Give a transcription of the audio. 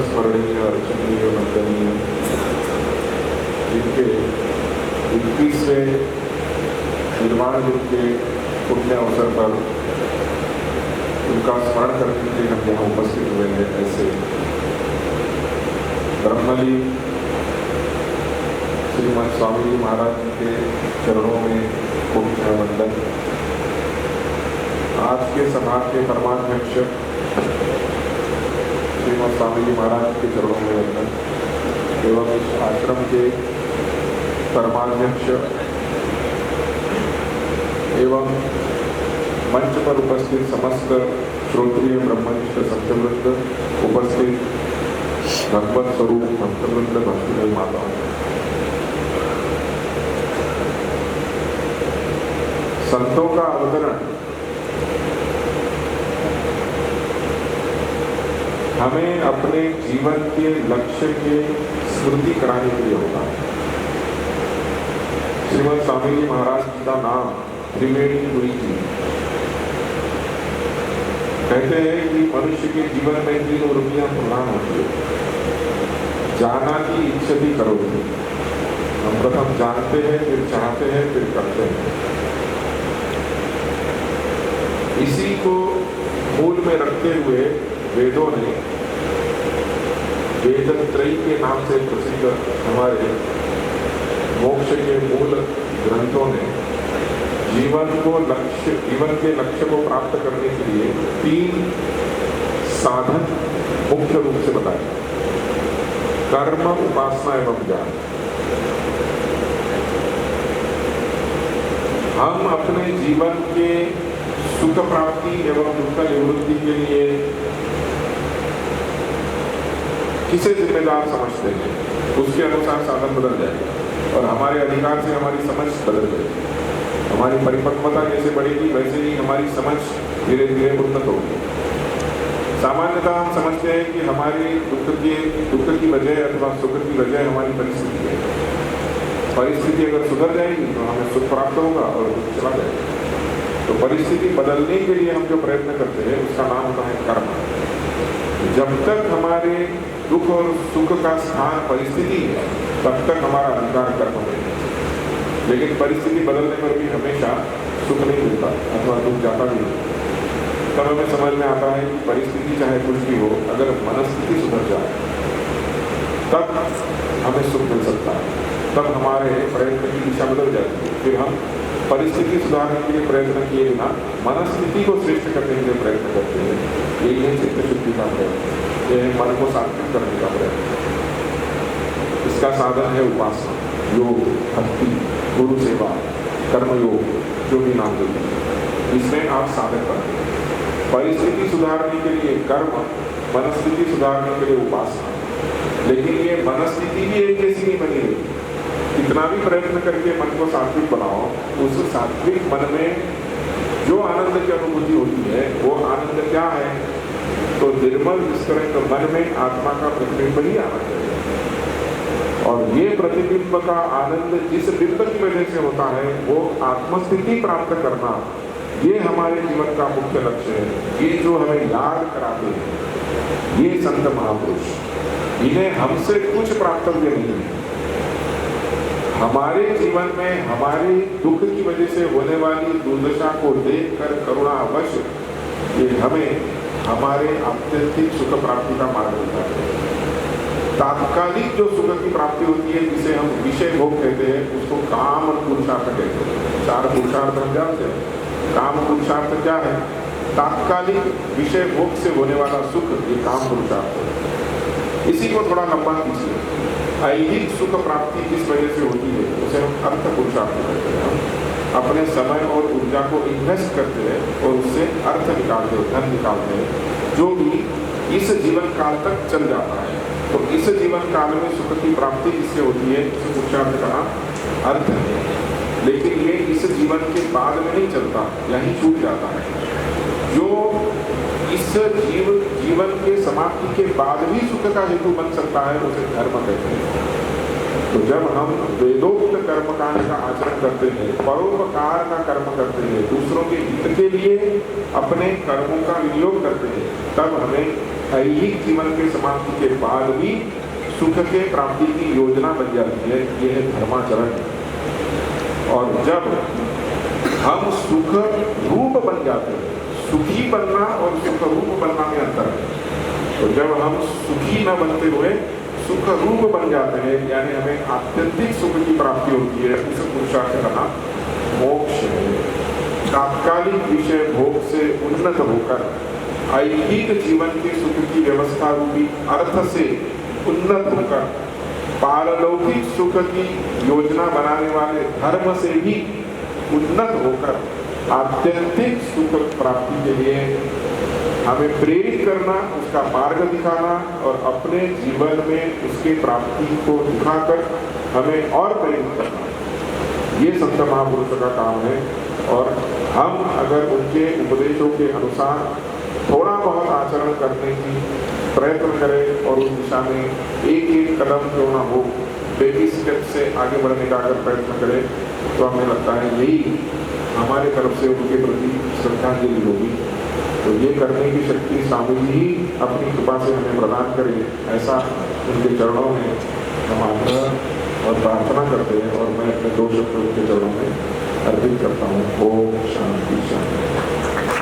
स्मरणीय अर्चनीय वंदनीय जिनके 21वें निर्वाण दिन के पुण्य अवसर पर उनका स्मरण करने के लिए हम यहाँ उपस्थित हुए हैं। ऐसे ब्रह्मली श्रीमद स्वामी जी महाराज जी के चरणों में पुण्य वंदन। आज के समाज के परमाध्यक्ष श्रीमद स्वामी जी महाराज के चरणों में वंदन एवं इस आश्रम के परमाध्यक्ष एवं मंच पर उपस्थित समस्त श्रोत्रिय ब्रह्मनिष्ठ सत्यवृंद, उपस्थित भगवत स्वरूप भक्तवृंद, भक्तिमय माताओं, संतों का अवतरण हमें अपने जीवन के लक्ष्य के स्मृति कराने के लिए होता है। श्रीमद स्वामी जी महाराज जी का नाम त्रिवेणी पुरी जी कहते हैं कि मनुष्य के जीवन में 3 वृत्तियां प्रधान होती है। जाना की इच्छा भी करोगे, हम प्रथम जानते हैं, फिर चाहते हैं, फिर करते हैं। इसी को मूल में रखते हुए वेदों ने वेदत्रयी के नाम से प्रसिद्ध हमारे मोक्ष के मूल ग्रंथों ने जीवन के लक्ष्य को प्राप्त करने के लिए 3 साधन मुख्य रूप से बताए: कर्म, उपासना एवं ज्ञान। हम अपने जीवन के सुख प्राप्ति एवं दुख निवृत्ति के लिए किसे जिम्मेदार समझते हैं, उसके अनुसार साधन बदल जाएगा और हमारे अधिकार से हमारी समझ बदल जाएगी। हमारी परिपक्वता जैसे बढ़ेगी वैसे ही हमारी समझ धीरे धीरे उन्नत होगी। सामान्यतः हम समझते हैं कि हमारी दुख की वजह अथवा सुख की वजह हमारी परिस्थिति है। परिस्थिति अगर सुधर जाएगी तो हमें सुख प्राप्त होगा और दुख चला जाएगा। तो परिस्थिति बदलने के लिए हम जो प्रयत्न करते हैं उसका नाम होता है कर्म। जब तक हमारे दुख और सुख का स्थान परिस्थिति है तब तक हमारा अधिकार कर्म में है। लेकिन परिस्थिति बदलने पर भी हमेशा सुख नहीं मिलता अथवा दुख जाता भी नहीं। तब हमें समझ में आता है कि परिस्थिति चाहे कुछ भी हो, अगर मनस्थिति सुधर जाए तब हमें सुख मिल सकता है। तब हमारे प्रयत्न की दिशा बदल जाती है। फिर हम परिस्थिति सुधारने के लिए प्रयत्न किए बिना मनस्थिति को श्रेष्ठ करने के लिए प्रयत्न करते हैं। यही है चित्त शुद्धि का प्रयत्न, यह मन को सात्विक करने का प्रयत्न। इसका साधन है उपासना, योग, भक्ति, गुरु सेवा, कर्मयोग, जो भी नाम देते हैं, इसमें आप साधन करते हैं। परिस्थिति सुधारने के लिए कर्म, मनस्थिति सुधारने के लिए उपासना। लेकिन ये मनस्थिति भी एक जैसी नहीं बनी रही। कितना भी प्रयत्न करके मन को सात्विक बनाओ, उस सात्विक मन में जो आनंद की अनुभूति होती है वो आनंद क्या है? तो निर्मल निष्कलंक मन में आत्मा का प्रतिबिंब ही आनंद है। और ये प्रतिबिंब का आनंद जिस बिंब की वजह से होता है वो आत्मस्थिति प्राप्त करना, ये हमारे जीवन का मुख्य लक्ष्य है। ये जो हमें याद कराते हैं ये संत महापुरुष, इन्हें हमसे कुछ प्राप्तव्य नहीं है। हमारे जीवन में हमारे दुख की वजह से होने वाली दुर्दशा को देखकर करुणावश ये हमें हमारे आत्यंतिक सुख प्राप्ति का मार्ग बताते हैं। तात्कालिक जो सुख की प्राप्ति होती है जिसे हम विषय भोग कहते हैं, उसको काम पुरुषार्थ कहते हैं। 4 पुरुषार्थ हम जानते हैं। काम पुरुषार्थ क्या है? तात्कालिक विषय भोग से होने वाला सुख, ये काम पुरुषार्थ है। इसी को थोड़ा लंबा कीजिए। ऐहिक सुख प्राप्ति किस वजह से होती है उसे हम अर्थ पुरुषार्थ कहते हैं। हम अपने समय और ऊर्जा को इन्वेस्ट करते हैं और उससे अर्थ निकालते हैं, धन निकालते हैं, जो भी इस जीवन काल तक चल जाता है। तो इस जीवन काल में सुख की प्राप्ति जिससे होती है उसे पुरुषार्थ का नाम अर्थ है। लेकिन ये इस जीवन के बाद में नहीं चलता, यहीं छूट जाता है। जो इस जीवन के समाप्ति के बाद भी सुख का हेतु बन सकता है उसे धर्म कहते हैं। तो जब हम वेदोक्त कर्मकांड का आचरण करते हैं, परोपकार का कर्म करते हैं, दूसरों के हित के लिए अपने कर्मों का विनियोग करते हैं, तब हमें ऐहिक जीवन के समाप्ति के बाद भी सुख के प्राप्ति की योजना बन जाती है। यह है धर्माचरण। और जब हम सुख रूप बन जाते हैं, सुखी बनना और सुख रूप बनना में अंतर है। तो जब हम सुखी न बनते हुए सुख रूप बन जाते हैं, यानी हमें आत्यंतिक सुख की प्राप्ति होती है, उस पुरुषार्थ का नाम मोक्ष है। तात्कालिक विषय भोग से उन्नत होकर ऐहिक जीवन के सुख की व्यवस्था रूपी अर्थ से उन्नत होकर पारलौकिक सुख की योजना बनाने वाले धर्म से भी उन्नत होकर आत्यंतिक सुख प्राप्ति के लिए हमें प्रेरित करना, उसका मार्ग दिखाना और अपने जीवन में उसके प्राप्ति को दिखाकर हमें और प्रेरित करना, ये संत महापुरुषों का काम है। और हम अगर उनके उपदेशों के अनुसार थोड़ा बहुत आचरण करने की प्रयत्न करें और उस दिशा में एक एक कदम क्यों ना हो, बेबी स्टेप से आगे बढ़ने का अगर प्रयत्न करें, तो हमें लगता है यही हमारे तरफ से उनके प्रति श्रद्धांजलि होगी। तो ये करने की शक्ति स्वामी जी ही अपनी कृपा से हमें प्रदान करें, ऐसा उनके चरणों में हम आग्रह और प्रार्थना करते हैं। और मैं अपने 2 शब्द उनके चरणों में अर्पित करता हूँ। ओम शांति शांति।